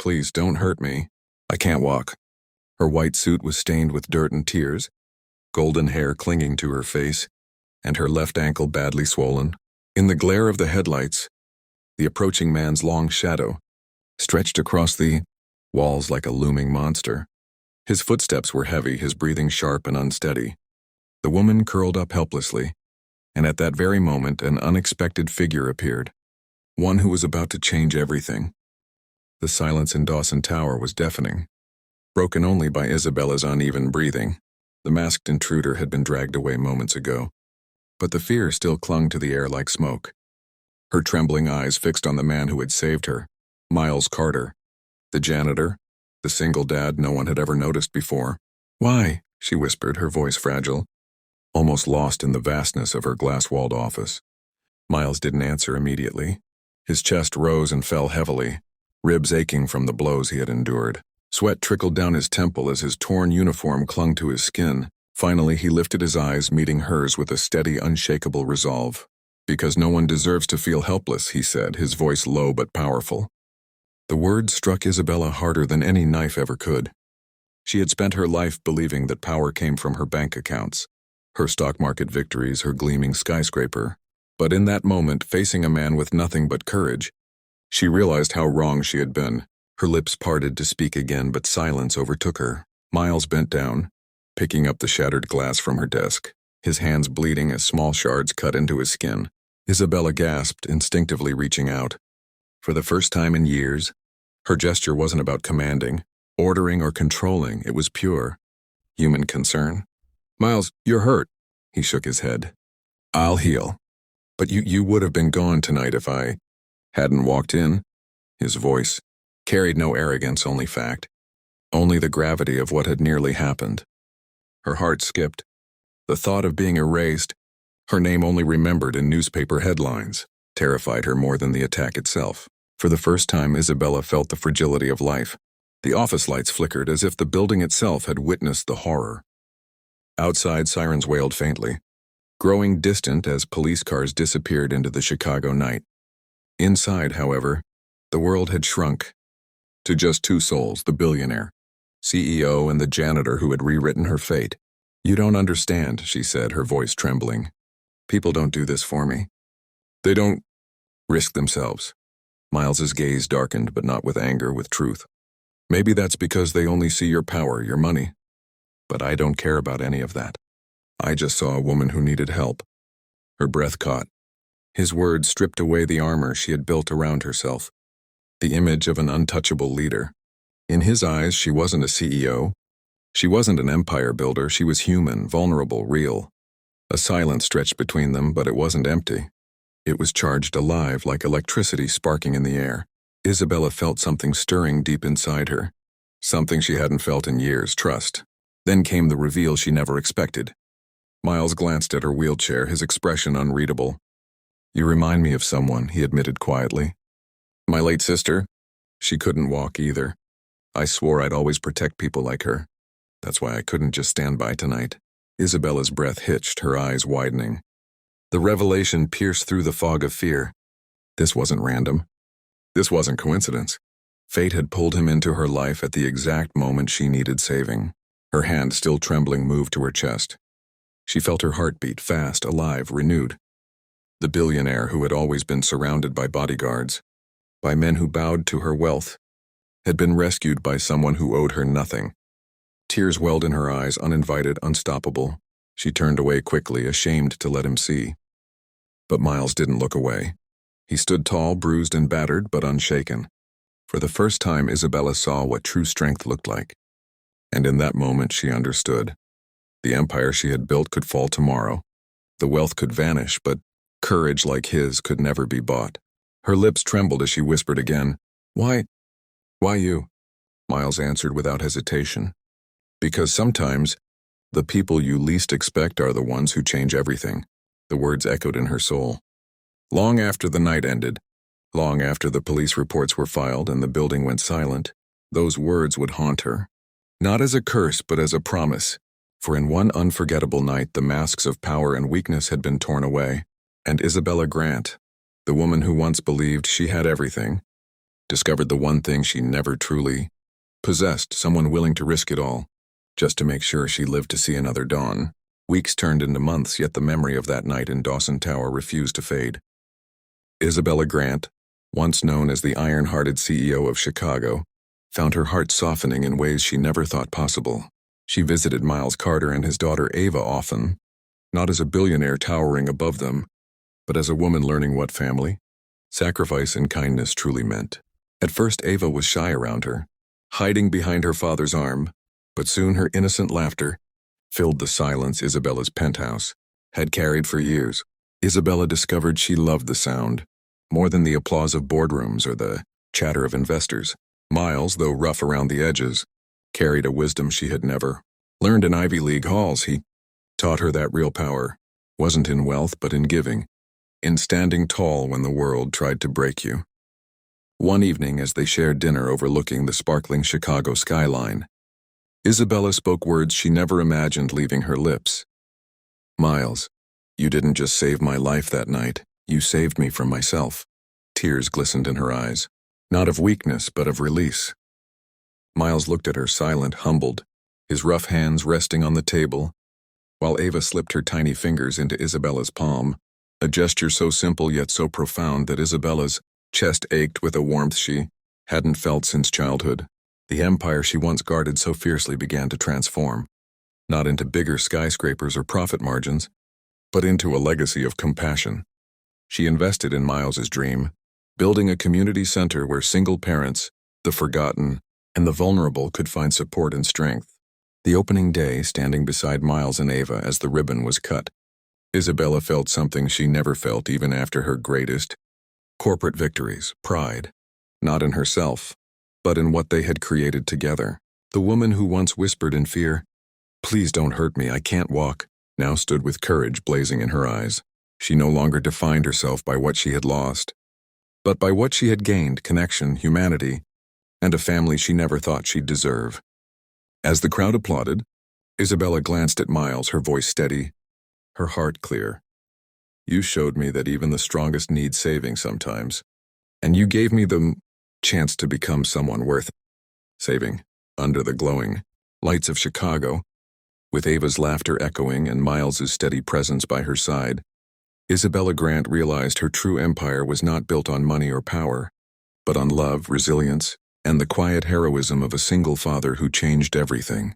please don't hurt me. I can't walk." Her white suit was stained with dirt and tears, golden hair clinging to her face, and her left ankle badly swollen. In the glare of the headlights, the approaching man's long shadow stretched across the walls like a looming monster. His footsteps were heavy, his breathing sharp and unsteady. The woman curled up helplessly, and at that very moment an unexpected figure appeared, one who was about to change everything. The silence in Dawson Tower was deafening, broken only by Isabella's uneven breathing. The masked intruder had been dragged away moments ago, but the fear still clung to the air like smoke. Her trembling eyes fixed on the man who had saved her, Miles Carter, the janitor, the single dad no one had ever noticed before. "Why?" she whispered, her voice fragile, almost lost in the vastness of her glass-walled office. Miles didn't answer immediately. His chest rose and fell heavily, ribs aching from the blows he had endured. Sweat trickled down his temple as his torn uniform clung to his skin. Finally, he lifted his eyes, meeting hers with a steady, unshakable resolve. "Because no one deserves to feel helpless," he said, his voice low but powerful. The words struck Isabella harder than any knife ever could. She had spent her life believing that power came from her bank accounts, her stock market victories, her gleaming skyscraper. But in that moment, facing a man with nothing but courage, she realized how wrong she had been. Her lips parted to speak again, but silence overtook her. Miles bent down, picking up the shattered glass from her desk, his hands bleeding as small shards cut into his skin. Isabella gasped, instinctively reaching out. For the first time in years, her gesture wasn't about commanding, ordering, or controlling. It was pure, human concern. "Miles, you're hurt." He shook his head. "I'll heal. But you would have been gone tonight if I hadn't walked in." His voice carried no arrogance, only fact, only the gravity of what had nearly happened. Her heart skipped. The thought of being erased, her name only remembered in newspaper headlines, terrified her more than the attack itself. For the first time, Isabella felt the fragility of life. The office lights flickered as if the building itself had witnessed the horror. Outside, sirens wailed faintly, growing distant as police cars disappeared into the Chicago night. Inside, however, the world had shrunk to just two souls, the billionaire, CEO, and the janitor who had rewritten her fate. "You don't understand," she said, her voice trembling. "People don't do this for me. They don't risk themselves." Miles's gaze darkened, but not with anger, with truth. "Maybe that's because they only see your power, your money. But I don't care about any of that. I just saw a woman who needed help." Her breath caught. His words stripped away the armor she had built around herself, the image of an untouchable leader. In his eyes, she wasn't a CEO. She wasn't an empire builder. She was human, vulnerable, real. A silence stretched between them, but it wasn't empty. It was charged, alive, like electricity sparking in the air. Isabella felt something stirring deep inside her, something she hadn't felt in years, trust. Then came the reveal she never expected. Miles glanced at her wheelchair, his expression unreadable. "You remind me of someone," he admitted quietly. "My late sister. She couldn't walk either. I swore I'd always protect people like her. That's why I couldn't just stand by tonight." Isabella's breath hitched, her eyes widening. The revelation pierced through the fog of fear. This wasn't random. This wasn't coincidence. Fate had pulled him into her life at the exact moment she needed saving. Her hand, still trembling, moved to her chest. She felt her heartbeat, fast, alive, renewed. The billionaire, who had always been surrounded by bodyguards, by men who bowed to her wealth, had been rescued by someone who owed her nothing. Tears welled in her eyes, uninvited, unstoppable. She turned away quickly, ashamed to let him see. But Miles didn't look away. He stood tall, bruised and battered, but unshaken. For the first time, Isabella saw what true strength looked like. And in that moment, she understood. The empire she had built could fall tomorrow. The wealth could vanish, but courage like his could never be bought. Her lips trembled as she whispered again, Why you?" Miles answered without hesitation. "Because sometimes, the people you least expect are the ones who change everything." The words echoed in her soul. Long after the night ended, long after the police reports were filed and the building went silent, those words would haunt her. Not as a curse, but as a promise. For in one unforgettable night, the masks of power and weakness had been torn away, and Isabella Grant, the woman who once believed she had everything, discovered the one thing she never truly possessed, someone willing to risk it all, just to make sure she lived to see another dawn. Weeks turned into months, yet the memory of that night in Dawson Tower refused to fade. Isabella Grant, once known as the iron-hearted CEO of Chicago, found her heart softening in ways she never thought possible. She visited Miles Carter and his daughter Ava often, not as a billionaire towering above them, but as a woman learning what family, sacrifice, and kindness truly meant. At first, Ava was shy around her, hiding behind her father's arm, but soon her innocent laughter filled the silence Isabella's penthouse had carried for years. Isabella discovered she loved the sound, more than the applause of boardrooms or the chatter of investors. Miles, though rough around the edges, carried a wisdom she had never learned in Ivy League halls. He taught her that real power wasn't in wealth but in giving, in standing tall when the world tried to break you. One evening, as they shared dinner overlooking the sparkling Chicago skyline, Isabella spoke words she never imagined leaving her lips. "Miles, you didn't just save my life that night, you saved me from myself." Tears glistened in her eyes, not of weakness but of release. Miles looked at her, silent, humbled, his rough hands resting on the table, while Ava slipped her tiny fingers into Isabella's palm, a gesture so simple yet so profound that Isabella's chest ached with a warmth she hadn't felt since childhood. The empire she once guarded so fiercely began to transform, not into bigger skyscrapers or profit margins, but into a legacy of compassion. She invested in Miles's dream, building a community center where single parents, the forgotten, and the vulnerable could find support and strength. The opening day, standing beside Miles and Ava as the ribbon was cut, Isabella felt something she never felt even after her greatest corporate victories: pride, not in herself, but in what they had created together. The woman who once whispered in fear, "Please don't hurt me, I can't walk," now stood with courage blazing in her eyes. She no longer defined herself by what she had lost, but by what she had gained: connection, humanity, and a family she never thought she'd deserve. As the crowd applauded, Isabella glanced at Miles, her voice steady, her heart clear. "You showed me that even the strongest need saving sometimes, and you gave me the chance to become someone worth saving." Under the glowing lights of Chicago, with Ava's laughter echoing and Miles's steady presence by her side, Isabella Grant realized her true empire was not built on money or power, but on love, resilience, and the quiet heroism of a single father who changed everything.